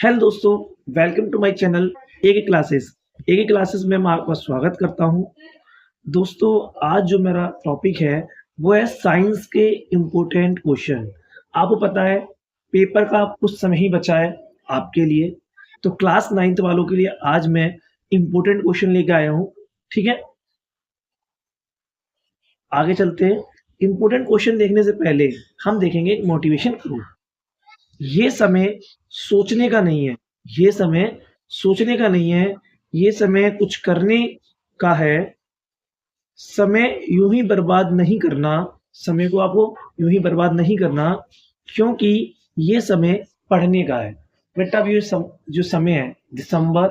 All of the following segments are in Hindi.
हेलो दोस्तों, welcome to my channel A K classes में मैं आपका स्वागत करता हूं। दोस्तों, आज जो मेरा टॉपिक है वो है साइंस के इम्पोर्टेंट क्वेश्चन। आपको पता है पेपर का कुछ समय ही बचा है आपके लिए, तो क्लास 9th वालों के लिए आज मैं इम्पोर्टेंट क्वेश्चन लेके आया हूं। ठीक है, आगे चलते हैं। इम्पोर्टेंट क्वेश्चन देखने से पहले हम देखेंगे एक मोटिवेशन क्रू। ये समय सोचने का नहीं है, ये समय सोचने का नहीं है, ये समय कुछ करने का है। समय यूं ही बर्बाद नहीं करना, समय को आपको यूं ही बर्बाद नहीं करना, क्योंकि ये समय पढ़ने का है। बेटा अब जो समय है, दिसंबर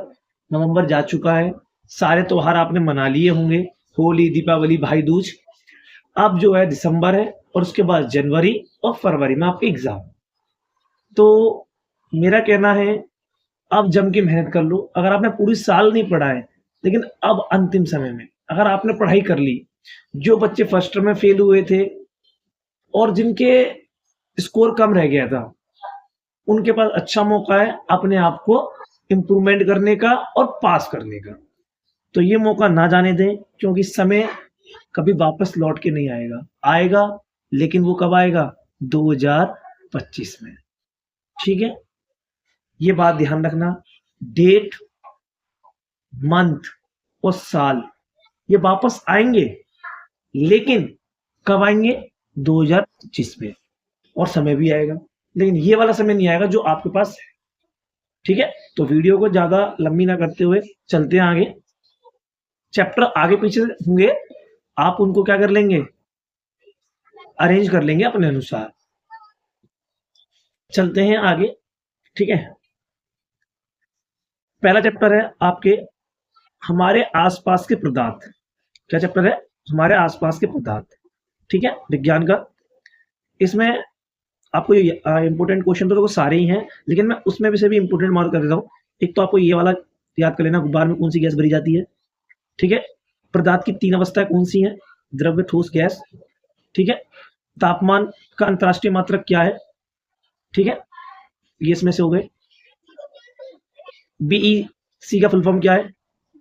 नवंबर जा चुका है, सारे त्योहार आपने मना लिए होंगे, होली दीपावली भाई दूज। अब जो है दिसंबर है और उसके बाद जनवरी और फरवरी में आपके एग्जाम। तो मेरा कहना है अब जम के मेहनत कर लो। अगर आपने पूरी साल नहीं पढ़ा है, लेकिन अब अंतिम समय में अगर आपने पढ़ाई कर ली, जो बच्चे फर्स्ट टर्म में फेल हुए थे और जिनके स्कोर कम रह गया था, उनके पास अच्छा मौका है अपने आप को इम्प्रूवमेंट करने का और पास करने का। तो ये मौका ना जाने दें, क्योंकि समय कभी वापस लौट के नहीं आएगा। आएगा, लेकिन वो कब आएगा? 2025 में। ठीक है, ये बात ध्यान रखना। डेट, मंथ और साल ये वापस आएंगे, लेकिन कब आएंगे? 2025 में। और समय भी आएगा, लेकिन ये वाला समय नहीं आएगा जो आपके पास है। ठीक है, तो वीडियो को ज्यादा लंबी ना करते हुए चलते हैं आगे। चैप्टर आगे पीछे होंगे, आप उनको क्या कर लेंगे? अरेंज कर लेंगे अपने अनुसार। चलते हैं आगे। ठीक है, पहला चैप्टर है आपके हमारे आसपास के पदार्थ। क्या चैप्टर है? हमारे आसपास के पदार्थ। ठीक है, विज्ञान का। इसमें आपको ये इंपॉर्टेंट क्वेश्चन तो सारे ही हैं, लेकिन मैं उसमें भी से भी इंपॉर्टेंट मार्क कर देता हूँ। एक तो आपको ये वाला याद कर लेना, गुब्बारे में कौन सी गैस भरी जाती है। ठीक है, पदार्थ की 3 अवस्थाएं कौन सी हैं? द्रव्य, ठोस, गैस। ठीक है, तापमान का अंतरराष्ट्रीय मात्रक क्या है? ठीक है, ये इसमें से हो गए। बीई सी का फुल फॉर्म क्या है?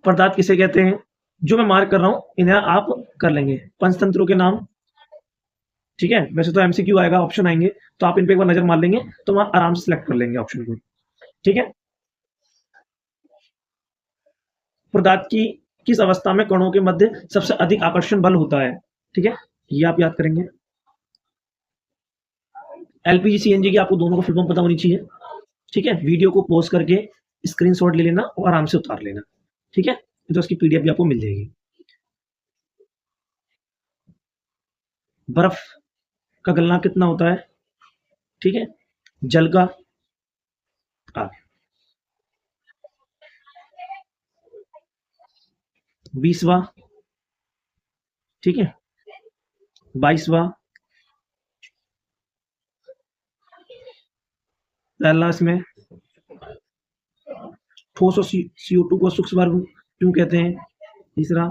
पदार्थ किसे कहते हैं? जो मैं मार्क कर रहा हूं इन्हें आप कर लेंगे। पंचतंत्रों के नाम। ठीक है, वैसे तो एमसीक्यू आएगा, ऑप्शन आएंगे, तो आप इन पे एक बार नजर मार लेंगे तो वहां आराम से सिलेक्ट कर लेंगे ऑप्शन को। ठीक है, पदार्थ की किस अवस्था में कणों के मध्य सबसे अधिक आकर्षण बल होता है? ठीक है, ये आप याद करेंगे। एलपीजी सीएनजी की आपको दोनों को फुल फॉर्म पता होनी चाहिए। ठीक है, वीडियो को पॉज करके स्क्रीनशॉट ले लेना और आराम से उतार लेना। ठीक है, तो उसकी पीडीएफ भी आपको मिल जाएगी। बर्फ का गलना कितना होता है? ठीक है, जल का। आगे 20वां। ठीक है, 22वां। पहला इसमें ठोस और CO2 को सूक्ष्म वायु क्यों कहते हैं? तीसरा,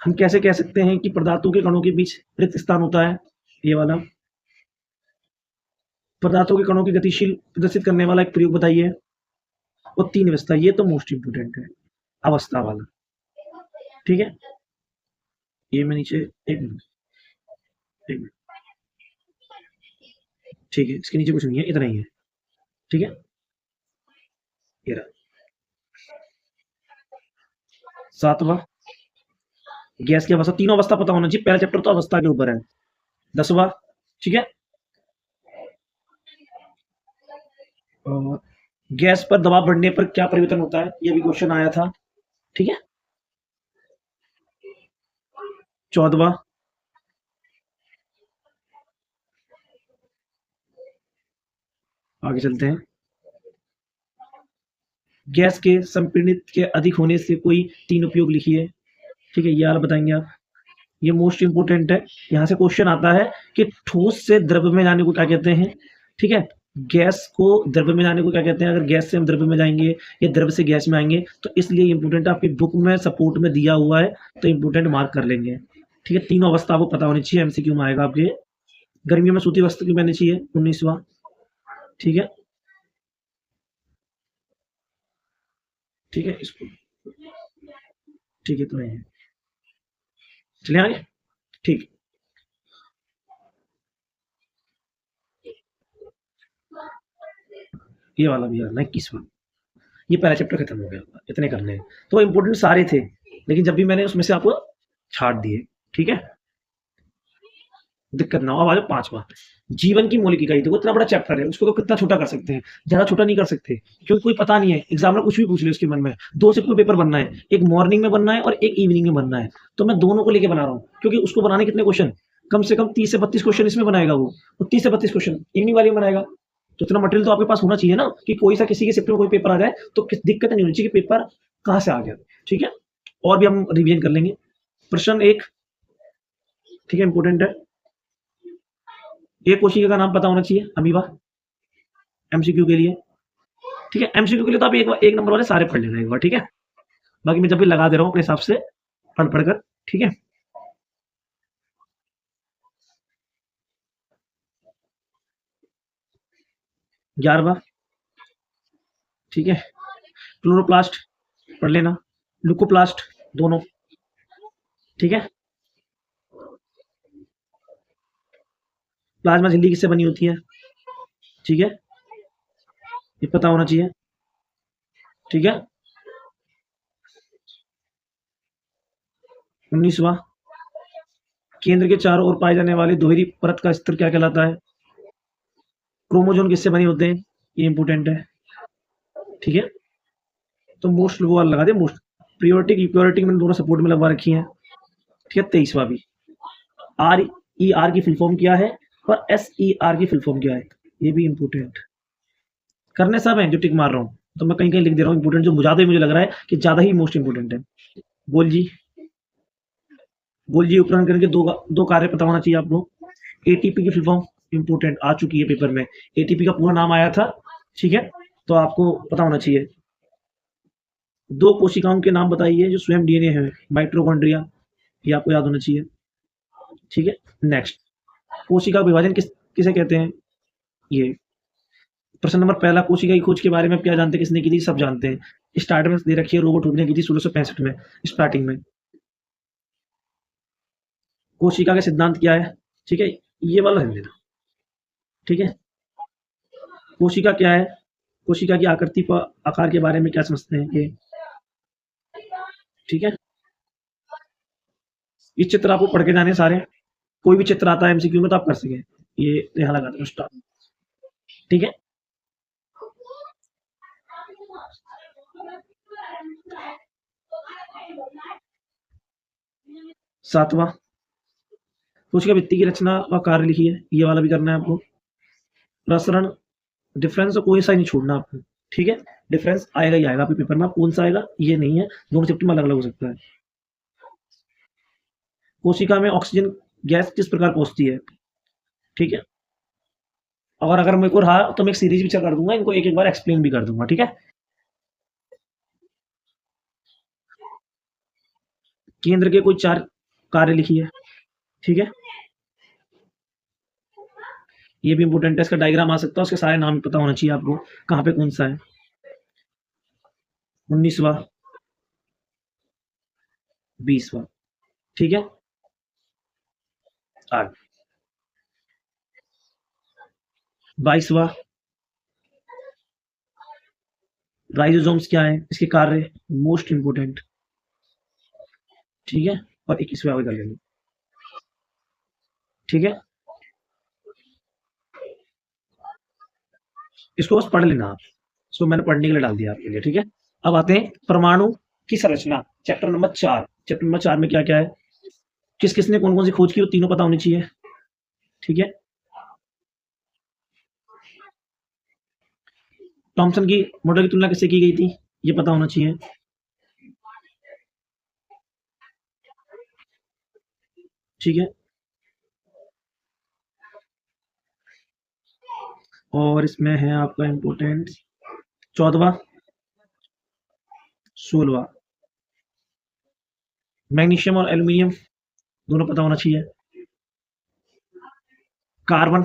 हम कैसे कह सकते हैं कि पदार्थों के कणों के बीच रिक्त स्थान होता है? ये वाला। पदार्थों के कणों की गतिशील प्रदर्शित करने वाला एक प्रयोग बताइए। और 3 अवस्था, ये तो मोस्ट इंपोर्टेंट है, अवस्था वाला। ठीक है, ये मैं नीचे एक मिनट, एक मिनट। ठीक है, इसके नीचे कुछ नहीं है, इतना ही है। ठीक है, ये रहा। 7वां, गैस की अवस्था। तीनों अवस्था पता होना चाहिए, पहला चैप्टर तो अवस्था के ऊपर है। 10वां। ठीक है, और गैस पर दबाव बढ़ने पर क्या परिवर्तन होता है? ये भी क्वेश्चन आया था। ठीक है, 14वां। आगे चलते हैं। गैस के संपीड़ित के अधिक होने से कोई 3 उपयोग लिखिए। ठीक है, ये वाला बताएंगे आप। ये मोस्ट इंपोर्टेंट है, यहाँ से क्वेश्चन आता है कि ठोस से द्रव्य में जाने को क्या कहते हैं? ठीक है, गैस को द्रव्य में जाने को क्या कहते हैं? अगर गैस से हम द्रव्य में जाएंगे या द्रव्य से गैस में आएंगे, तो इसलिए इंपोर्टेंट आपकी बुक में सपोर्ट में दिया हुआ है, तो इंपोर्टेंट मार्क कर लेंगे। ठीक है, तीनों अवस्था आपको पता होनी चाहिए, एमसीक्यू में आएगा आपके। गर्मियों में सूती वस्त्र क्यों पहननी चाहिए? 19वां। ठीक है, ठीक है, इसको ठीक है, इतना ही है। चलिए आगे। ठीक, ये वाला भी करना है, 21वां। ये पहला चैप्टर खत्म हो गया, इतने करने हैं। तो इंपॉर्टेंट सारे थे, लेकिन जब भी मैंने उसमें से आपको छाँट दिए, ठीक है? दिक्कत ना हो। अब आ जाओ 5वां, जीवन की मौलिक इकाई। देखो इतना बड़ा चैप्टर है, उसको तो कितना छोटा कर सकते हैं, ज़्यादा छोटा नहीं कर सकते, क्योंकि कोई पता नहीं है, एग्ज़ामिनर कुछ भी पूछ ले उसके मन में। 2 शिफ्ट में पेपर बनना है, एक मॉर्निंग में बनना है और एक इवनिंग में बनना है। तो मैं दोनों को लेके बना रहा हूँ, क्योंकि उसको बनाने कितने क्वेश्चन, कम से कम 30 से 32 क्वेश्चन इसमें बनाएगा वो, और 30 से 32 क्वेश्चन इवनिंग वाले में बनाएगा। तो इतना मटेरियल तो आपके पास होना चाहिए ना, कि कोई सा किसी के शिफ्ट में कोई पेपर आ जाए, तो किस दिक्कत नहीं होनी चाहिए कि पेपर कहाँ से आ गया, ठीक है? और भी हम रिवीजन कर लेंगे। प्रश्न 1, ठीक है, इंपॉर्टेंट है। एक कोशिका का नाम पता होना चाहिए, अमीबा, एमसीक्यू के लिए, ठीक है? एमसीक्यू के लिए तो आप एक नंबर वाले सारे पढ़ लेना एक बार, ठीक है? बाकी मैं जब भी लगा दे रहा हूँ अपने हिसाब से पढ़ कर, ठीक है? 11वां, ठीक है? क्लोरोप्लास्ट पढ़ लेना, ल्यूकोप्लास्ट दोनों, ठीक है? प्लाज्मा झिल्ली किससे बनी होती है, ठीक है? ये पता होना चाहिए, ठीक है? 19वां, केंद्र के चारों ओर पाए जाने वाले दोहरी परत का स्तर क्या कहलाता है? क्रोमोजोम किससे बने होते हैं? ये इंपॉर्टेंट है, ठीक है? तो मोस्ट वो वाला लगा दे, मोस्ट। प्रियोरिटी इक्वालिटी मैंने दोनों सपोर्ट में लगवा रखी है, ठीक है? 23वां भी। आर ई आर की फुल फॉर्म क्या है और एस ई आर की फुल फॉर्म क्या है, ये भी इंपॉर्टेंट करने सब है जो टिक मार रहा हूँ, तो मैं कहीं कहीं लिख दे रहा हूँ इंपॉर्टेंट, जो ज्यादा ही मुझे लग रहा है कि ज्यादा ही मोस्ट इंपॉर्टेंट है। गोल्जी, गोल्जी उपकरण करके दो कार्य पता होना चाहिए आपको। एटीपी की फुल फॉर्म इंपॉर्टेंट आ चुकी है पेपर में, एटीपी का पूरा नाम आया था, ठीक है? तो आपको पता होना चाहिए। दो कोशिकाओं के नाम बताइए जो स्वयं डीएनए है, माइटोकॉन्ड्रिया, ये आपको याद होना चाहिए, ठीक है? नेक्स्ट, कोशिका विभाजन किसे कहते हैं? ये प्रश्न नंबर पहला, कोशिका की खोज के बारे में क्या जानते हैं, किसने की थी? सब जानते हैं। स्टार्ट में दे रखी है, रोबोट हुक ने की थी 1665 में, स्टार्टिंग में। कोशिका का सिद्धांत क्या है, ठीक है? ये वाला ध्यान देना, ठीक है? कोशिका क्या है, कोशिका की आकृति पर आकार के बारे में क्या समझते हैं ये, ठीक है? ये चित्र आपको पढ़ के जाने सारे, कोई भी चित्र आता है एमसीक्यू में तो आप कर सके, ये यहाँ लगा दो स्टार्ट, ठीक है? 7वां, कोशिका भित्ति की रचना व कार्य लिखी है, ये वाला भी करना है आपको। प्रसरण, डिफरेंस तो कोई सा ही नहीं छोड़ना आपको, ठीक है? डिफरेंस आएगा ही आएगा आपके पेपर में, आप कौन सा आएगा ये नहीं है, दोनों शिफ्ट में अलग अलग हो सकता है। कोशिका में ऑक्सीजन गैस किस प्रकार पहुंचती है, ठीक है? और अगर मेरे को रहा तो मैं एक सीरीज भी कर दूंगा, इनको एक एक बार एक्सप्लेन भी कर दूंगा, ठीक है? केंद्र के कोई 4 कार्य लिखिए, ठीक है? ये भी इंपॉर्टेंट है, इसका डायग्राम आ सकता है, उसके सारे नाम पता होना चाहिए आपको, कहाँ पे कौन सा है। 19वां, 20वां, ठीक है? आगे 22वां, राइजोसोम्स क्या है, इसके कार्य, मोस्ट इंपोर्टेंट, ठीक है? और 21वां आगे कर लेंगे, ठीक है? इसको बस पढ़ लेना आप, इसको मैंने पढ़ने के लिए डाल दिया आपके लिए, ठीक है? अब आते हैं परमाणु की संरचना, चैप्टर नंबर 4। चैप्टर नंबर 4 में क्या क्या है, किस किसने कौन कौन सी खोज की, वो तीनों पता होनी चाहिए, ठीक है? थॉमसन की मॉडल की तुलना किससे की गई थी, ये पता होना चाहिए, ठीक है? और इसमें है आपका इंपोर्टेंट 14वां, 16वां, मैग्नीशियम और एल्यूमिनियम दोनों पता होना चाहिए। कार्बन,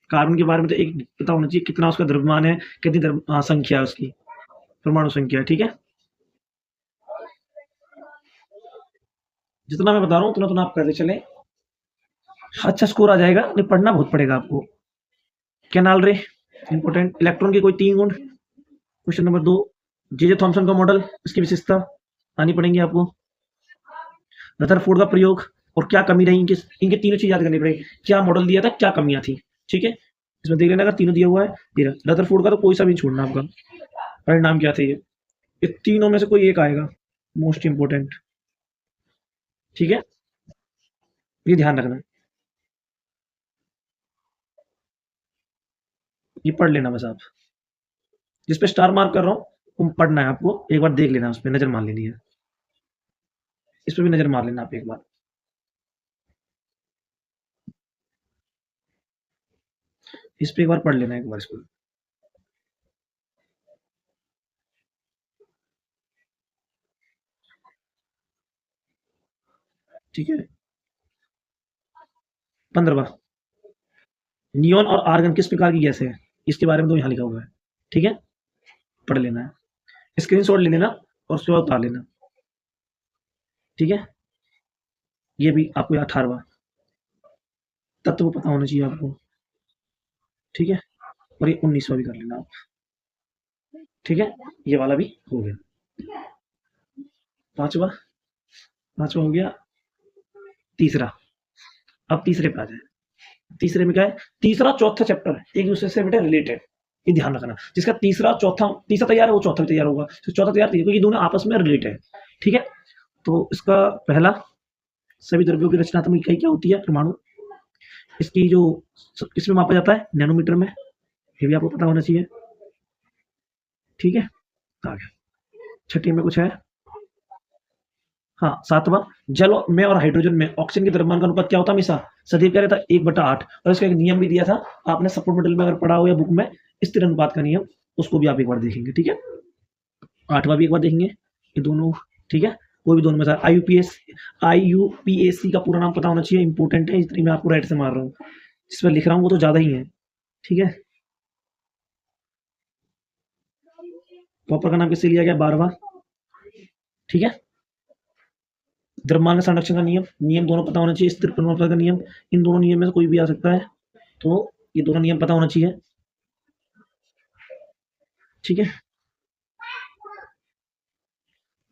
कार्बन के बारे में तो एक पता होना चाहिए, कितना उसका द्रव्यमान है, कितनी संख्या है उसकी, परमाणु संख्या, ठीक है? जितना मैं बता रहा हूँ उतना उतना आप करते चले, अच्छा स्कोर आ जाएगा, नहीं पढ़ना बहुत पड़ेगा आपको। कैनाल रे इंपॉर्टेंट, इलेक्ट्रॉन के कोई 3 गुण। क्वेश्चन नंबर 2, जे थॉमसन का मॉडल, इसकी विशेषता आनी पड़ेंगी आपको। रदरफोर्ड का प्रयोग और क्या कमी रही, इनके तीनों चीज याद करनी पड़ेगी। क्या मॉडल दिया था, क्या कमियां थी, ठीक है। इसमें देख लेना, अगर तीनों दिया हुआ है, रदरफोर्ड का तो कोई सा भी छोड़ना आपका। परिणाम क्या थे, ये तीनों में से कोई एक आएगा, मोस्ट इंपोर्टेंट, ठीक है, ये ध्यान रखना। ये पढ़ लेना बस आप, जिस पे स्टार मार्क कर रहा हूँ पढ़ना है आपको, एक बार देख लेना, उस पर नजर मार लेनी है, इस पर भी नजर मार लेना आप एक बार। इस पे एक बार पढ़ लेना एक बार इसको, ठीक है। 15वां, नियोन और आर्गन किस प्रकार की गैस है, इसके बारे में तो यहाँ लिखा हुआ है, ठीक है, पढ़ लेना है, स्क्रीनशॉट ले लेना और उसके बाद उतार लेना, ठीक है। ये भी आपको 18वां, तत्व पता होना चाहिए आपको, ठीक है। और ये 19वां भी कर लेना आप, ठीक है, ये वाला भी हो गया। पांचवा, पांचवा हो गया। तीसरा, अब तीसरे पे आ जाए। तीसरे में क्या है, तीसरा चौथा चैप्टर एक दूसरे से बेटा रिलेटेड, ये ध्यान रखना। जिसका तीसरा चौथा, तीसरा तैयार है वो चौथा भी तैयार होगा, तो चौथा तैयार क्योंकि दोनों आपस में रिलेटेड है, ठीक है। तो इसका पहला, सभी द्रव्यों की रचनात्मक इकाई क्या होती है, परमाणु। इसकी जो किसमें मापा जाता है, नैनोमीटर में, ये भी आपको पता होना चाहिए, ठीक है। आगे छठी में कुछ है, हाँ 7वां, जल में और हाइड्रोजन में ऑक्सीजन के द्रव्यमान का अनुपात क्या होता है हमेशा, सदैव क्या रहता है, 1/8। और इसका एक नियम भी दिया था आपने सपोर्ट मेटल में अगर पढ़ा हो या बुक में, स्थिर अनुपात का नियम, उसको भी आप एक बार देखेंगे, ठीक है। 8वां भी एक बार देखेंगे, ये दोनों, ठीक है। कोई भी दोनों में से IUPAC का पूरा नाम पता होना चाहिए, इंपॉर्टेंट है, इतनी मैं आपको राइट से मार रहा हूँ, जिस पर लिख रहा हूँ वो तो ज्यादा ही है, ठीक है। कॉपर का नाम किससे लिया गया, 12वां, ठीक है। द्रव्यमान का संरक्षण का नियम, नियम दोनों पता होना चाहिए, स्थिर प्रमाणपत्र का नियम, इन दोनों नियम में से कोई भी आ सकता है, तो ये दोनों नियम पता होना चाहिए, ठीक है।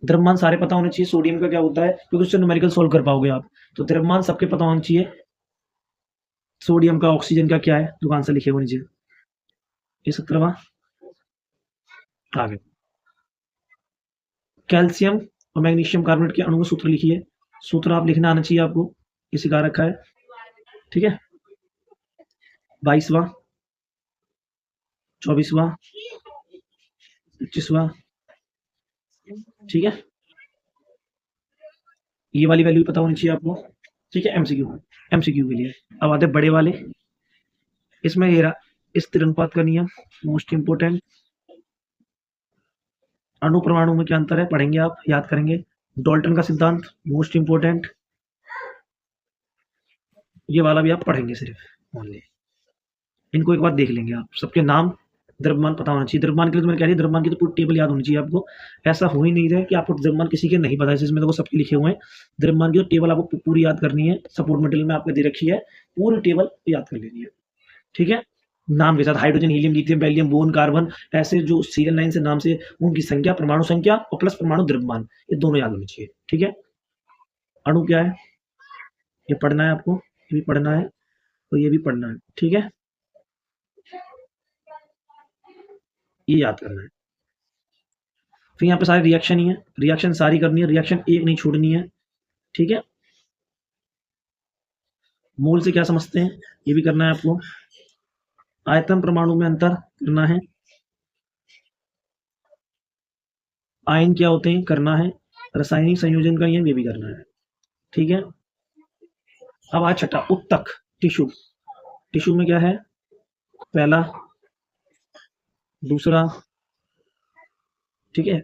द्रव्यमान सारे पता होने चाहिए, सोडियम का क्या होता है, क्योंकि उससे न्यूमेरिकल सोल्व कर पाओगे आप, तो द्रव्यमान सबके पता होना चाहिए। सोडियम का, ऑक्सीजन का क्या है, दुकान से लिखे हुए नीचे। ये 17वां, आगे कैल्शियम और मैग्नीशियम कार्बोनेट के अणु का सूत्र लिखिए, सूत्र आप लिखना आना चाहिए आपको, ये सिखा रखा है, ठीक है। 22वां, 24वां, 25वां, ठीक है। ये वाली वैल्यू पता होनी चाहिए आपको, ठीक है। एमसीक्यू के लिए अब आते बड़े वाले, इसमें ये रहा स्थिर अनुपात का नियम, मोस्ट इंपोर्टेंट। अणु परमाणु में क्या अंतर है, पढ़ेंगे आप, याद करेंगे। डॉल्टन का सिद्धांत, मोस्ट इंपोर्टेंट, ये वाला भी आप पढ़ेंगे सिर्फ ओनली, इनको एक बार देख लेंगे आप, सबके नाम, द्रव्यमान पता होना चाहिए। द्रव्यमान के लिए तो मैंने कह दिया, द्रव्यमान की तो पूरी टेबल याद होनी चाहिए आपको, ऐसा हो ही नहीं रहा कि आपको द्रव्यमान किसी के नहीं पता है, इसमें देखो सबके लिखे हुए हैं। द्रव्यमान की तो टेबल आपको पूरी याद करनी है, सपोर्ट मेटेरियल में आपने दे रखी है, पूरी टेबल याद कर लेनी है, ठीक है। नाम के साथ hydrogen, helium, lithium, beryllium, bone, carbon, ऐसे जो सीरियल लाइन से नाम से, उनकी संख्या, परमाणु संख्या और प्लस परमाणु द्रव्यमान, ये दोनों याद होने चाहिए, ठीक है। अणु क्या है, ये पढ़ना है आपको, ये भी पढ़ना है और ये भी पढ़ना है, ठीक है, ये याद करना है। फिर यहाँ पे सारे रिएक्शन ही है, रिएक्शन सारी करनी है, रिएक्शन एक नहीं छोड़नी है, ठीक है। मोल से क्या समझते हैं, ये भी करना है आपको। आयतन परमाणु में अंतर करना है, आयन क्या होते हैं करना है, रासायनिक संयोजन का नियम ये भी करना है, ठीक है। अब आज छठा, उत्तक, टिश्यू। टिश्यू में क्या है, पहला, दूसरा, ठीक है,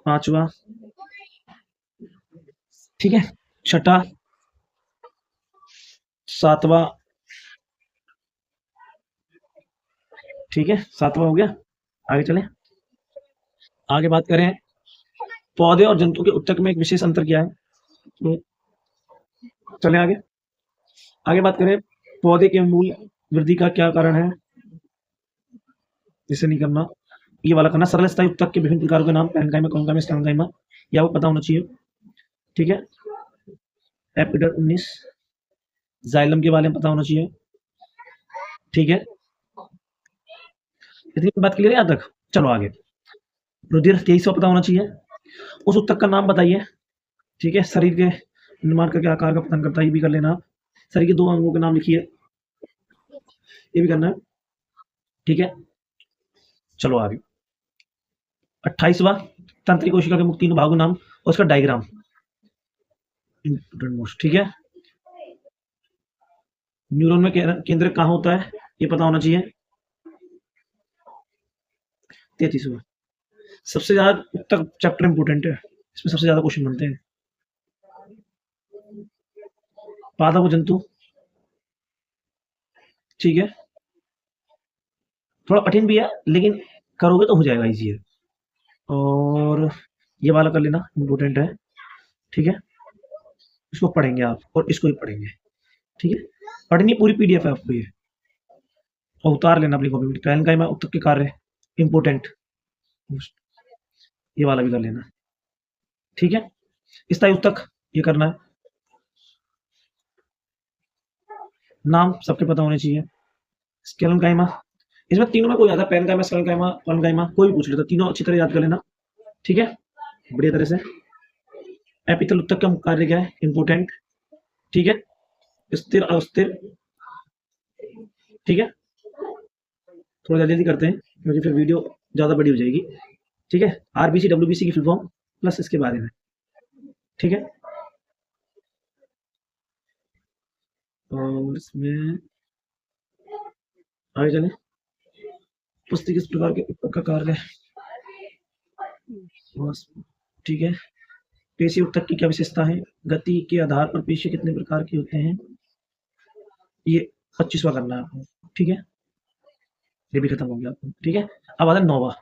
पांचवा, ठीक है, छठा, सातवां, ठीक है, सातवां हो गया, आगे चले। आगे बात करें पौधे और जंतु के ऊतक में एक विशेष अंतर क्या है? तो चलें आगे। आगे बात करें पौधे के मूल वृद्धि का क्या कारण है? इसे नहीं करना, ये वाला करना। सरल स्थायी ऊतक के विभिन्न प्रकारों के नाम पैरेन्काइमा, कोन्काइमा, स्टेनोकाइमा, ये आपको पता होना चाहिए। ठीक है, एपिडर 19, जाइलम के बारे में पता होना चाहिए। ठीक है, इतनी बात क्लियर है यहाँ तक? चलो आगे। रुधिर 23वां पता होना चाहिए। उस ऊतक का नाम बताइए। ठीक है, शरीर के निर्माण का क्या आकार का प्रदान करता है, ये भी कर लेना। शरीर के 2 अंगों के नाम लिखिए, ये भी करना है। ठीक है, चलो आगे। 28वां तंत्रिका कोशिका के मुख्य 3 भागों नाम और उसका डायग्राम। Important most. ठीक है, न्यूरॉन में केंद्र कहाँ होता है, ये पता होना चाहिए। 33वां सबसे ज्यादा ऊतक चैप्टर इंपोर्टेंट है, इसमें सबसे ज्यादा क्वेश्चन बनते हैं। पादप और जंतु, ठीक है, थोड़ा कठिन भी है लेकिन करोगे तो हो जाएगा इजी है। और ये वाला कर लेना, इंपोर्टेंट है। ठीक है, इसको पढ़ेंगे आप और इसको भी पढ़ेंगे। ठीक है, पढ़नी पूरी पीडीएफ है आपको ये, और उतार लेना अपनी कॉपी में। पैरेन्काइमा ऊतक के कार्य इंपोर्टेंट, ये वाला भी कर लेना। ठीक है, स्थायी ऊतक ये करना है। नाम सबके पता होने चाहिए। स्केलेनकाइमा, इसमें तीनों में कोई आता है, पैरेन्काइमा, स्केलेनकाइमा, कोन्काइमा, कोई भी पूछ लेता, तीनों अच्छी तरह याद कर लेना। ठीक है, बढ़िया तरह से। एपिथेल ऊतक का कार्य क्या है, इंपोर्टेंट। ठीक है, स्थिर अस्थिर। ठीक है, थोड़ा जल्दी करते हैं क्योंकि फिर वीडियो ज़्यादा बड़ी हो जाएगी। ठीक है, आरबीसी डब्ल्यूबीसी की फुल फॉर्म प्लस इसके बारे में। ठीक है, और इसमें आगे चलें। पुष्टि किस प्रकार के ऊतक का कार्य है? ठीक है, पेशी ऊतक की क्या विशेषता है? गति के आधार पर पेशी कितने प्रकार के होते हैं? ये 25वां करना है आपको। ठीक है, ये भी खत्म हो गया आपको। ठीक है, अब आता है 9वां,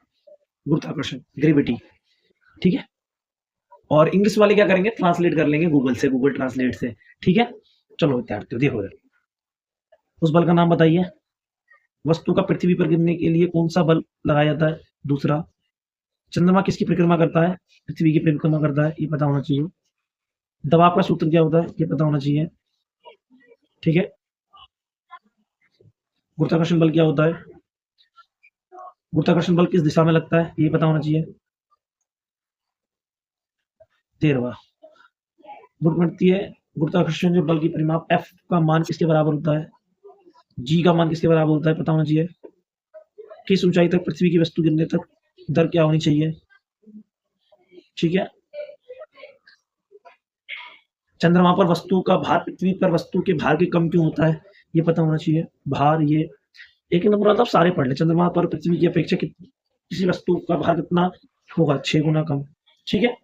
गुरुत्वाकर्षण, ग्रेविटी। ठीक है, और इंग्लिश वाले क्या करेंगे, ट्रांसलेट कर लेंगे गूगल से, गूगल ट्रांसलेट से। ठीक है, चलो विद्यार्थियों देखो, उस बल का नाम बताइए। वस्तु का पृथ्वी पर गिरने के लिए कौन सा बल लगाया जाता है? दूसरा। चंद्रमा किसकी परिक्रमा करता है? पृथ्वी की परिक्रमा करता है, ये पता होना चाहिए। दबाव का सूत्र क्या होता है, ये पता होना चाहिए। ठीक है, गुरुत्वाकर्षण बल क्या होता है? गुरुत्वाकर्षण बल किस दिशा में लगता है, ये पता होना चाहिए। 13वां गुरुत्वाकर्षण गुरुत्वाकर्षण जो बल की परिमाप F का मान किसके बराबर होता है? G का मान किसके बराबर होता है, पता होना चाहिए। किस ऊंचाई तक पृथ्वी की वस्तु गिरने तक दर क्या होनी चाहिए? ठीक है, चंद्रमा पर वस्तु का भार पृथ्वी पर वस्तु के भार के कम क्यों होता है, ये पता होना चाहिए। भार ये एक नंबर आता, सारे पढ़ ले। चंद्रमा पर पृथ्वी की अपेक्षा किसी वस्तु का भार कितना होगा? 6 गुना कम। ठीक है,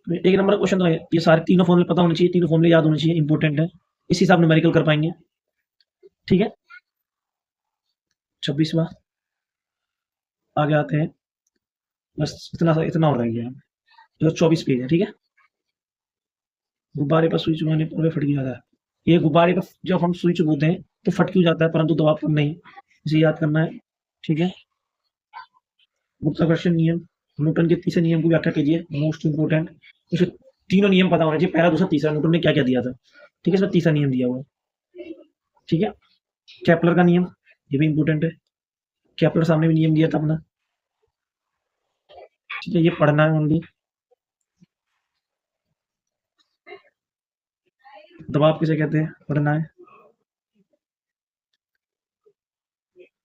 एक नंबर का क्वेश्चन तो है। ये सारे तीनों फॉर्मूले पता होने चाहिए, तीनों फॉर्मूले याद होने चाहिए, इंपॉर्टेंट है। इस हिसाब न्यूमेरिकल कर पाएंगे। ठीक है, 26वां आगे आते हैं। बस इतना और रह गया, जो 24 पेज है। ठीक है, गुब्बारे पर सुई चुभाने पर फट क्यों जाता है? ये गुब्बारे पर जब हम सुई चुभोते हैं तो फट क्यों जाता है, परंतु दबाव पर नहीं, इसे याद करना है। ठीक है, गुरुत्वाकर्षण नियम, न्यूटन के तीसरे नियम की व्याख्या कीजिए, मोस्ट इंपोर्टेंट। इसे तीनों नियम पता होना चाहिए, पहला दूसरा तीसरा, न्यूटन ने क्या क्या दिया था। ठीक है, इसमें तीसरा नियम दिया हुआ है। ठीक है, केपलर का नियम, ये भी इंपोर्टेंट है। केपलर सामने भी नियम दिया था अपना। ठीक है, ये पढ़ना है ओनली। दबाव किसे कहते हैं, पढ़ना है।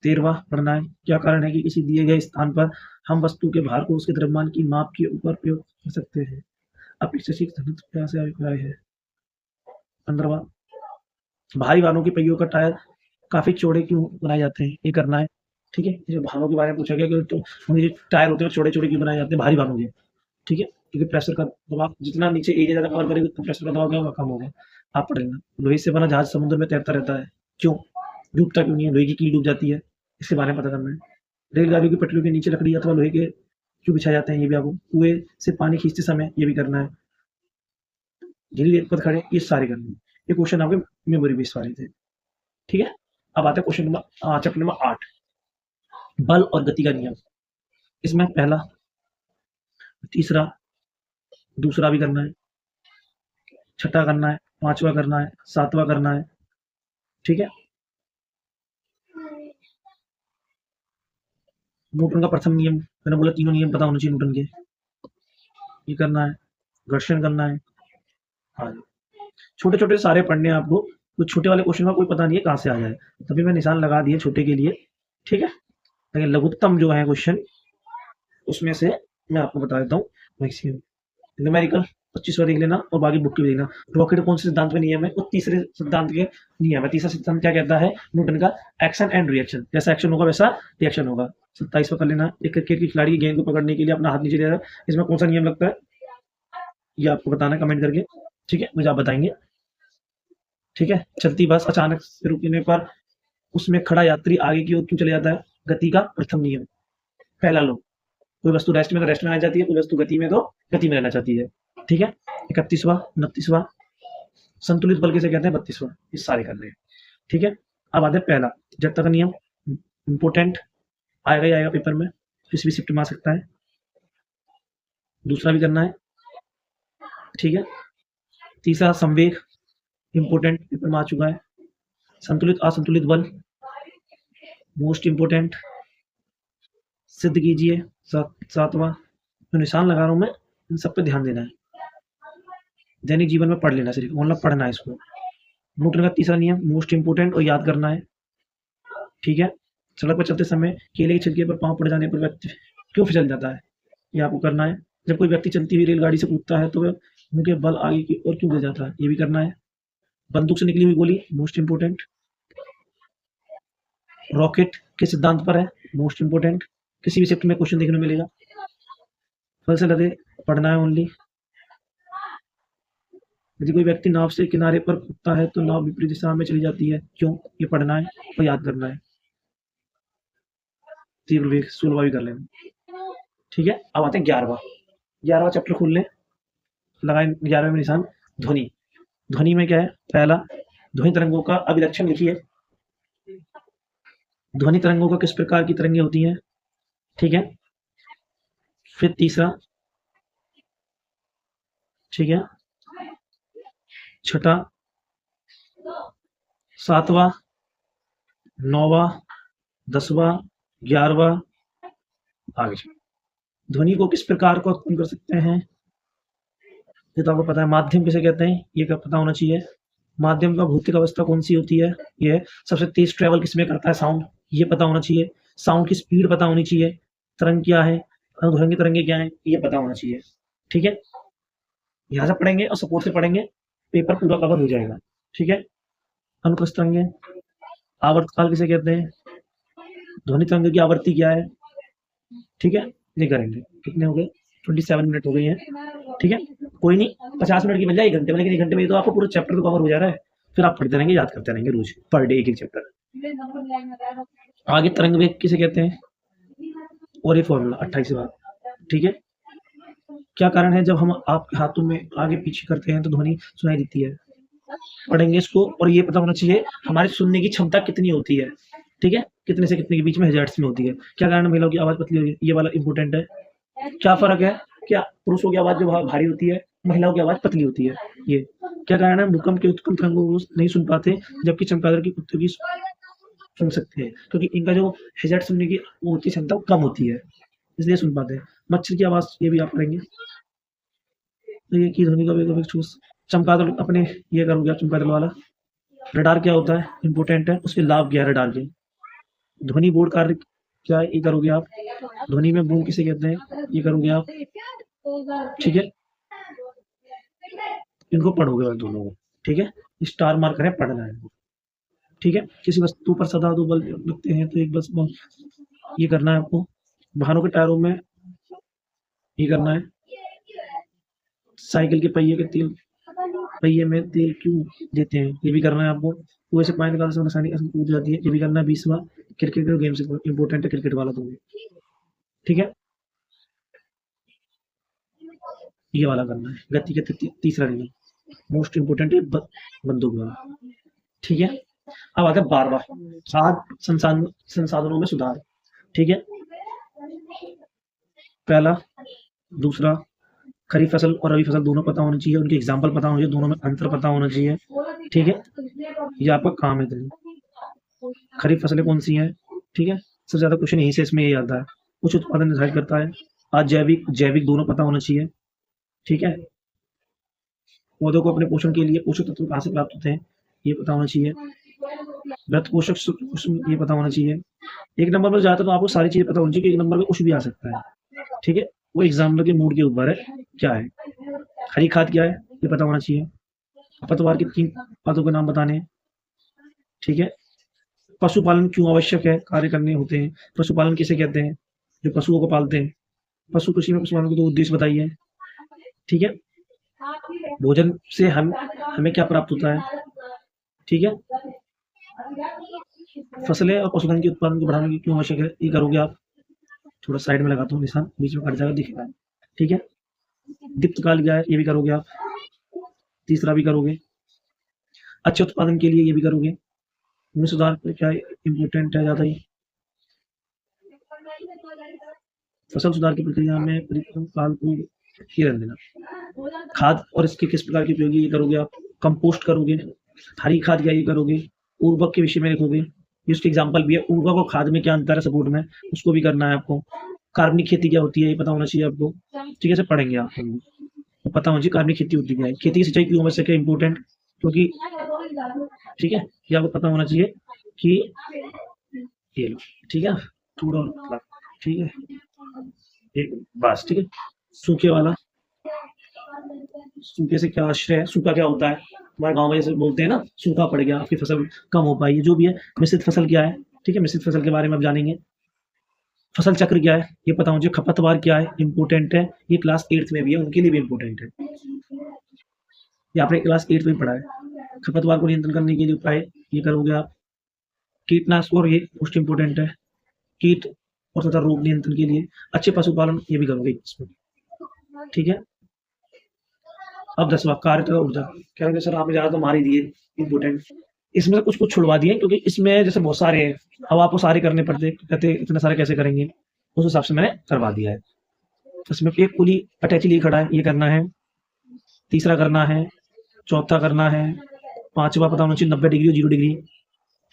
13वां पढ़ना है। क्या कारण है कि किसी दिए गए स्थान पर हम वस्तु के भार को उसके द्रव्यमान की माप के ऊपर प्रयोग कर सकते हैं? अपेक्षाकृत घनत्व क्या से अभिप्राय है? 15वां भारी वाहनों के पहियों का टायर काफी चौड़े क्यों बनाए जाते हैं, ये करना है। ठीक है, ये वाहनों के बारे में पूछा गया कि तो उनके जो टायर होते हैं चौड़े चौड़े क्यों बनाए जाते हैं भारी वाहनों के। ठीक है, क्योंकि प्रेशर का दबाव जितना नीचे एरिया ज्यादा कवर करेगा तो प्रेशर का दबाव क्या होगा, कम होगा। आप पढ़ लेना। लोहे से बना जहाज समुद्र में तैरता रहता है, क्यों? डूबता क्यों नहीं है? लोहे की कील डूब जाती है, इसके बारे में पता करना है। रेलगाड़ियों की पटरियों के नीचे लकड़ी अथवा लोहे के क्यों बिछाए जाते हैं, ये भी आपको, कुएं से पानी खींचते समय ये भी करना है, गीली रेत पर खड़े, ये सारे करने हैं। ये क्वेश्चन आपके मेमोरी बेस्ड वाले थे। ठीक है, अब आते हैं क्वेश्चन नंबर चैप्टर नंबर 8, बल और गति का नियम। इसमें पहला, तीसरा, दूसरा भी करना है, छठा करना है, पांचवा करना है, सातवां करना है। ठीक है, न्यूटन का प्रथम नियम, मैंने बोला तीनों नियम पता होने चाहिए न्यूटन के, ये करना है, घर्षण करना है। हाँ, छोटे छोटे सारे पढ़ने हैं आपको, तो छोटे वाले क्वेश्चन का कोई पता नहीं है कहाँ से आ जाए, तभी मैं निशान लगा दिए छोटे के लिए। ठीक है, लेकिन लघुत्तम जो है क्वेश्चन, उसमें से मैं आपको बता देता हूँ मैक्सिमम। न्यूमेरिकल 25वां देख लेना और बाकी बुक की भी देखना। रॉकेट कौन से सिद्धांत में नियम है, वो तीसरे सिद्धांत के नियम है। तीसरा सिद्धांत क्या कहता है, न्यूटन का एक्शन एंड रिएक्शन, जैसा एक्शन होगा वैसा रिएक्शन होगा। 27वां कर लेना, एक क्रिकेट की खिलाड़ी गेंद को पकड़ने के लिए अपना हाथ नीचे ले रहा है, इसमें कौन सा नियम लगता है, ये आपको बताना कमेंट करके। ठीक है, मुझे आप बताएंगे। ठीक है, चलती बस अचानक से रुकने पर उसमें खड़ा यात्री आगे की ओर क्यों चले जाता है, गति का प्रथम नियम। पहला लो, कोई वस्तु रेस्ट में तो रेस्ट में रहना चाहती है, कोई वस्तु गति में तो गति में रहना चाहती है। ठीक है, 31वां, 29वां, संतुलित बल किसे कहते हैं, 32वां, ये सारे करने हैं। ठीक है, अब आते हैं पहला, जड़ता का नियम, इंपोर्टेंट, आएगा ही आएगा पेपर में, किसी भी शिफ्ट में आ सकता है। दूसरा भी करना है। ठीक है, तीसरा संवेग, इंपोर्टेंट, पेपर में आ चुका है। संतुलित असंतुलित बल, मोस्ट इंपोर्टेंट, सिद्ध कीजिए, सातवां। जो निशान लगा रहा हूं मैं, इन सब पे ध्यान देना है, दैनिक जीवन में पढ़ लेना, सिर्फ मतलब पढ़ना है इसको। न्यूटन का तीसरा नियम, मोस्ट इंपोर्टेंट, और याद करना है। ठीक है, सड़क पर चलते समय केले के छिलके पर पांव पड़ जाने पर व्यक्ति क्यों फिसल जाता है, ये आपको करना है। जब कोई व्यक्ति चलती हुई रेलगाड़ी से कूदता है तो वह मुंह के बल आगे की ओर क्यों गिर जाता है, ये भी करना है। बंदूक से निकली हुई गोली, मोस्ट इंपोर्टेंट। रॉकेट के सिद्धांत पर है, मोस्ट इंपोर्टेंट, किसी भी शिफ्ट में क्वेश्चन देखने को मिलेगा। फल से लदे, पढ़ना है ओनली। यदि कोई व्यक्ति नाव से किनारे पर कूदता है तो नाव विपरीत दिशा में चली जाती है, क्यों, ये पढ़ना है और याद करना है। तीव्र वेग, 16वां भी कर लेना। ठीक है, अब आते हैं 11वां चैप्टर खोल लें, लगाए 11वें में निशान, ध्वनि। ध्वनि में क्या है, पहला, ध्वनि तरंगों का अभिलक्षण लिखिए। ध्वनि तरंगों का किस प्रकार की तरंगें होती हैं। ठीक है, फिर तीसरा, ठीक है, छठा, सातवां, 9वां, 10वां, 11वां, आगे। ध्वनि को किस प्रकार को उत्पन्न कर सकते हैं, ये तो आपको पता है। माध्यम किसे कहते हैं, ये क्या पता होना चाहिए। माध्यम का भौतिक अवस्था कौन सी होती है, ये सबसे तेज ट्रेवल किसमें करता है, साउंड, ये पता होना चाहिए। साउंड की स्पीड पता होनी चाहिए। तरंग क्या है, अनुध्वनि तरंगे क्या है, ये पता होना चाहिए। ठीक है, यहाँ से पढ़ेंगे और सपोर्ट से पढ़ेंगे, पेपर पूरा कवर हो जाएगा। ठीक है, अनुप्रस्थ तरंगे, आवर्तकाल किसे कहते हैं, ध्वनि तरंग की आवृत्ति क्या है। ठीक है, ये करेंगे। कितने हो गए, 27 मिनट हो गई हैं। ठीक है, कोई नहीं, 50 मिनट की मिल जाए 1 घंटे में, लेकिन 1 घंटे में तो आपको पूरा चैप्टर तो कवर हो जा रहा है, फिर आप पढ़ते रहेंगे, याद करते रहेंगे रोज, पर डे एक चैप्टर। आगे तरंग वेग किसे कहते हैं, और ये फॉर्मूला 28वां। ठीक है, क्या कारण है जब हम आपके हाथों में आगे पीछे करते हैं तो ध्वनि सुनाई देती है, पढ़ेंगे इसको, और ये पता होना चाहिए हमारे सुनने की क्षमता कितनी होती है। ठीक है, कितने से कितने के बीच में हर्ट्ज में होती है। क्या कारण महिलाओं की आवाज पतली होती है, ये वाला इंपॉर्टेंट है। क्या फर्क है, क्या पुरुषों की आवाज जो भारी होती है, महिलाओं की आवाज पतली होती है। ये क्या कारण है, भूकंप के उत्कंठ तरंगों को नहीं सुन पाते जबकि चमगादड़ की कुत्ते की सुन सकते हैं, क्योंकि इनका जो हर्ट्ज सुनने की वो होती क्षमता कम होती है, इसलिए सुन पाते हैं। मच्छर की आवाज, ये भी आप पढ़ेंगे। तो ये की ध्वनि का वेग चूस, चमगादड़ अपने ये करोगे आप, चमगादड़ वाला। रडार क्या होता है, इंपॉर्टेंट है, उसके लाभ क्या है रडार के। ध्वनि बोर्ड कार्य क्या है, ये करोगे आप। ध्वनि में बूम किसे कहते हैं, ये करोगे आप। ठीक है, इनको पढ़ोगे बस दोनों को। ठीक है, स्टार मार्क करें, पढ़ना है। ठीक है, किसी वस्तु पर सदा दो बल लगते हैं तो एक बस बल, ये करना है आपको। वाहनों के टायरों में ये करना है। साइकिल के पहिए के तेल पहिए में तेल क्यों देते हैं, ये भी करना है आपको। कुएं से पानी निकालने से रासायनिक अशुद्धि कूद जाती है, ये भी करना है। 20वां क्रिकेट गेम से इंपॉर्टेंट है, क्रिकेट वाला तो ठीक है। ये वाला करना है, गति के तीसरा नियम मोस्ट इंपोर्टेंट है, बंदूक वाला। ठीक है। अब आता है 12वां, खाद्य संसाधनों में सुधार। ठीक है। पहला, दूसरा, खरीफ फसल और रबी फसल दोनों पता होनी चाहिए, उनके एग्जाम्पल पता होना चाहिए, दोनों में अंतर पता होना चाहिए। ठीक है। ये आपका काम है। खरीफ फसलें कौन सी हैं? ठीक है। सबसे ज्यादा क्वेश्चन यहीं से इसमें ये आता है। कुछ उत्पादन निर्धारित करता है। अजैविक जैविक दोनों पता होना चाहिए। ठीक है। पौधों को अपने पोषण के लिए पोषक तत्व कहाँ से प्राप्त होते हैं, ये पता होना चाहिए। मृत पोषक ये पता होना चाहिए। एक नंबर पर जाता तो आपको सारी चीजें पता होनी चाहिए, एक नंबर पे कुछ भी आ सकता है। ठीक है। वो एग्जाम्पल के मूड के ऊपर है क्या है। हरी खाद क्या है, ये पता होना चाहिए। खरपतवार के 3 पदों के नाम बताने। ठीक है। पशुपालन क्यों आवश्यक है, कार्य करने होते हैं। पशुपालन किसे कहते हैं, जो पशुओं को पालते हैं। पशु कृषि में पशुपालन के 2 उद्देश्य बताइए। ठीक है। भोजन से हमें क्या प्राप्त होता है। ठीक है। फसलें और पशुधन के उत्पादन को बढ़ाने की क्यों आवश्यक है, ये करोगे आप। थोड़ा साइड में लगाता हूँ निशान, बीच में कट जाएगा, दिखेगा। ठीक है। दीप्तकाल क्या है, ये भी करोगे आप। तीसरा भी करोगे। अच्छे उत्पादन के लिए ये भी करोगे। भूमि सुधार क्या इम्पोर्टेंट है ज्यादा ही। फसल सुधार की प्रक्रिया में परिक्रम काल को ही रहने देना। खाद और इसके किस प्रकार की उपयोगी, ये करोगे आप। कंपोस्ट करोगे। हरी खाद क्या, ये करोगे। उर्वरक के विषय में लिखोगे, ये उसके एग्जाम्पल भी है। उर्वरक और खाद में क्या अंतर है सपोर्ट में, उसको भी करना है आपको। कार्बनिक खेती क्या होती है, ये पता होना चाहिए आपको। ठीक है, से पढ़ेंगे आप, तो पता होना चाहिए कार्बनिक खेती होती क्या है। खेती की सिंचाई क्यों आवश्यक है, इंपॉर्टेंट, क्योंकि ठीक है, ये आपको पता होना चाहिए कि ये लो। ठीक है, थोड़ा और, ठीक है, एक बस। ठीक है। सूखे वाला, सूखे से क्या आश्रय है, सूखा क्या होता है। हमारे गांव में जैसे बोलते हैं ना, सूखा पड़ गया, आपकी फसल कम हो पाई, जो भी है। मिश्रित फसल क्या है, ठीक है, मिश्रित फसल के बारे में आप जानेंगे। फसल चक्र क्या है, ये पता होना चाहिए। खपतवार क्या है, इंपॉर्टेंट है, ये क्लास 8th में भी है, उनके लिए भी इंपॉर्टेंट है। ये आपने क्लास 8th में पढ़ा है। खपतवार को नियंत्रण करने के लिए उपाय, ये करोगे आप। कीटनाशक, और ये मोस्ट इंपॉर्टेंट है, कीट और तथा रोग नियंत्रण के लिए। अच्छे पशुपालन, ये भी करोगे इसमें। ठीक है। अब 10वां, कार्य तथा ऊर्जा। कह रहे सर आपने ज्यादा तो मार ही दिए इंपॉर्टेंट, इसमें से कुछ कुछ छुड़वा दिए, क्योंकि इसमें जैसे बहुत सारे हैं, अब आपको सारे करने पड़ते, कहते इतने सारे कैसे करेंगे, उस हिसाब से मैंने करवा दिया है। इसमें एक पुली अटैची लिए खड़ा है, ये करना है। तीसरा करना है। चौथा करना है। 5वां पता होना चाहिए 90 डिग्री और 0 डिग्री।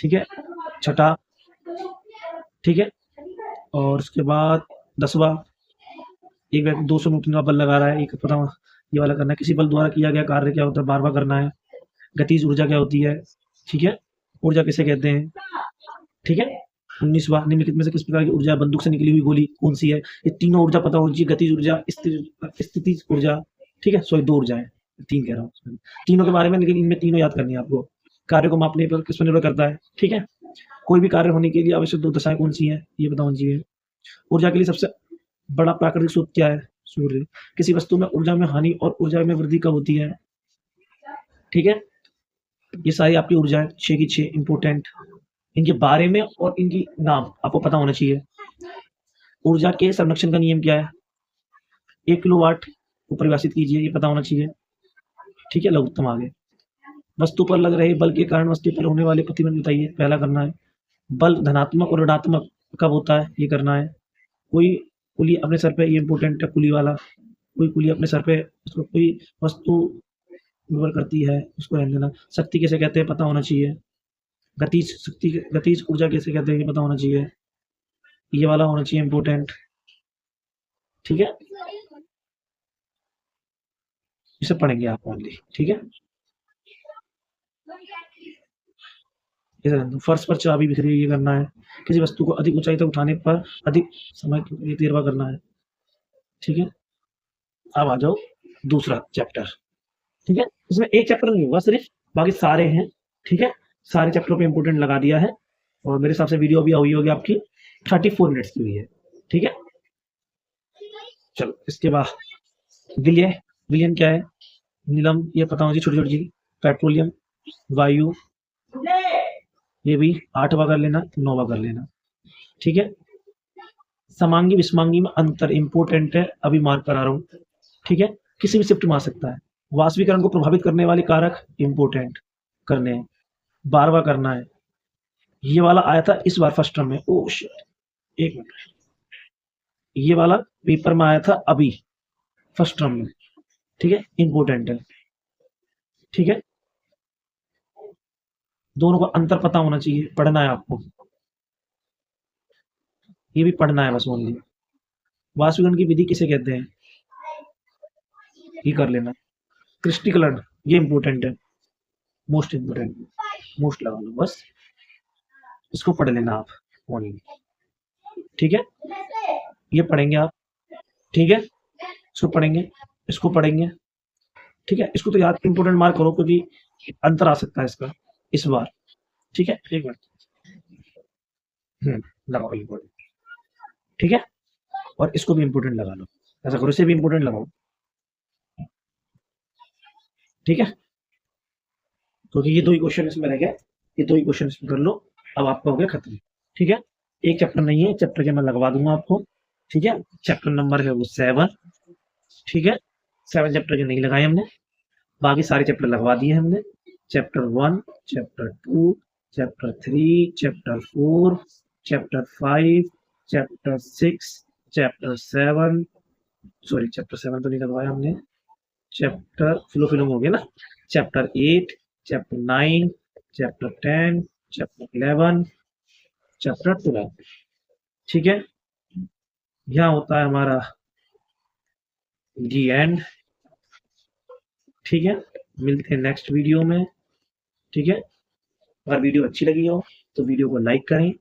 ठीक है। छठा, ठीक है। और उसके बाद 10वां, एक व्यक्ति 200 न्यूटन का बल लगा रहा है, एक पता ये वाला करना है। किसी बल द्वारा किया गया कार्य क्या होता है, बार बार करना है। गतिज ऊर्जा क्या होती है। ठीक है। ऊर्जा किसे कहते हैं। ठीक है। 19वां, निम्नलिखित में से किस प्रकार की ऊर्जा, बंदूक से निकली हुई गोली कौन सी है। ये तीनों ऊर्जा पता होनी चाहिए, गतिज ऊर्जा, स्थितिज ऊर्जा। ठीक है, सॉरी 2 ऊर्जा है, 3 कह रहा हूँ, तीनों के बारे में, लेकिन इनमें तीनों याद करनी है आपको। कार्य को मापने पर किस पर निर्भर करता है। ठीक है। कोई भी कार्य होने के लिए आवश्यक 2 दशाएं कौन सी हैं, ये पता होनी चाहिए। ऊर्जा के लिए सबसे बड़ा प्राकृतिक स्रोत क्या है, सूर्य। किसी वस्तु में ऊर्जा में हानि और ऊर्जा में वृद्धि कब होती है। ठीक है। ये सारी आपकी ऊर्जा है, 6 की 6 इंपोर्टेंट, इनके बारे में और इनकी नाम आपको पता होना चाहिए। ऊर्जा के संरक्षण का नियम क्या है, 1 किलोवाट को परिभाषित कीजिए, ये पता होना चाहिए। ठीक है। लघुत्तम आगे, वस्तु पर लग रहे बल के कारण वस्तु पर होने वाले प्रतिबंध बताइए, पहला करना है। बल धनात्मक और ऋणात्मक कब होता है, ये करना है। कोई कुली अपने सर पे, ये इंपॉर्टेंट है, कुली वाला। कोई कुली अपने सर पे, उसको कोई वस्तु निर्भर करती है, उसको रहने देना। शक्ति किसे कहते हैं, पता होना चाहिए। गतिज शक्ति, गतिज ऊर्जा किसे कहते हैं, ये पता होना चाहिए। ये वाला होना चाहिए इंपॉर्टेंट। ठीक है। इसे पढ़ेंगे आप ओनली। ठीक है। फर्श पर चाबी बिखरी, ये करना है। किसी वस्तु को अधिक ऊंचाई तक उठाने पर अधिक समय तजर्बा करना है। ठीक है। अब आ जाओ दूसरा चैप्टर। ठीक है। इसमें एक चैप्टर नहीं होगा सिर्फ, बाकी सारे हैं। ठीक है। सारे चैप्टरों पे इंपोर्टेंट लगा दिया है, और मेरे हिसाब से वीडियो भी हुई होगी आपकी 34 मिनट्स की हुई है। ठीक है। चलो इसके बाद विलय, विलियन क्या है, नीलम ये पता होगी छोटी छोटी चीज, पेट्रोलियम, वायु, ये भी 8वां कर लेना, 9वां कर लेना। ठीक है, समांगी विषमांगी में अंतर इंपॉर्टेंट है, अभी मार्क करा रहा हूं। ठीक है, किसी भी शिफ्ट में आ सकता है। वाष्पीकरण को प्रभावित करने वाले कारक इंपॉर्टेंट करने हैं, 12वां करना है। ये वाला आया था इस बार फर्स्ट टर्म में, ओ शिट, एक मिनट, ये वाला पेपर में आया था अभी फर्स्ट टर्म में। ठीक है, इंपॉर्टेंट है। ठीक है, दोनों का अंतर पता होना चाहिए, पढ़ना है आपको, ये भी पढ़ना है बस ओनली। वाष्पीकरण की विधि किसे कहते हैं, ये कर लेना। क्रिस्टिकलन, ये इंपॉर्टेंट है, मोस्ट इंपॉर्टेंट, मोस्ट लगा लो बस, इसको पढ़ लेना आप ओनली। ठीक है, ये पढ़ेंगे आप। ठीक है, इसको पढ़ेंगे, इसको पढ़ेंगे। ठीक है, इसको तो याद इंपॉर्टेंट मार्क करो क्योंकि अंतर आ सकता है इसका इस बार। ठीक है, एक मिनट, लगाओ इंपॉर्टेंट। ठीक है, और इसको भी इंपॉर्टेंट लगा लो, ऐसा करो इसे भी इंपॉर्टेंट लगाओ। ठीक है, क्योंकि ये 2 ही क्वेश्चन इसमें रह गए, ये 2 ही क्वेश्चन इसमें कर लो, अब आपका हो गया खत्म। ठीक है, एक चैप्टर नहीं है, चैप्टर के मैं लगवा दूंगा आपको। ठीक है, चैप्टर नंबर है वो 7। ठीक है, 7 चैप्टर के नहीं लगाए हमने, बाकी सारे चैप्टर लगवा दिए हमने। Chapter 1, chapter 2, chapter 3, chapter 4, chapter 5, chapter 6, chapter 7, sorry chapter 7 तो नहीं लगवाया हमने, चैप्टर फिलो हो गया ना, chapter 8, chapter 9, chapter 10, chapter 11, chapter 12। ठीक है, यहाँ होता है हमारा दी एंड। ठीक है, मिलते हैं नेक्स्ट वीडियो में। ठीक है, अगर वीडियो अच्छी लगी हो तो वीडियो को लाइक करें,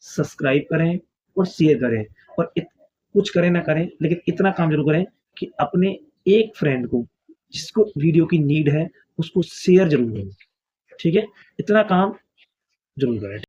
सब्सक्राइब करें और शेयर करें, और कुछ करें ना करें लेकिन इतना काम जरूर करें कि अपने एक फ्रेंड को जिसको वीडियो की नीड है उसको शेयर जरूर करें। ठीक है, इतना काम जरूर करें।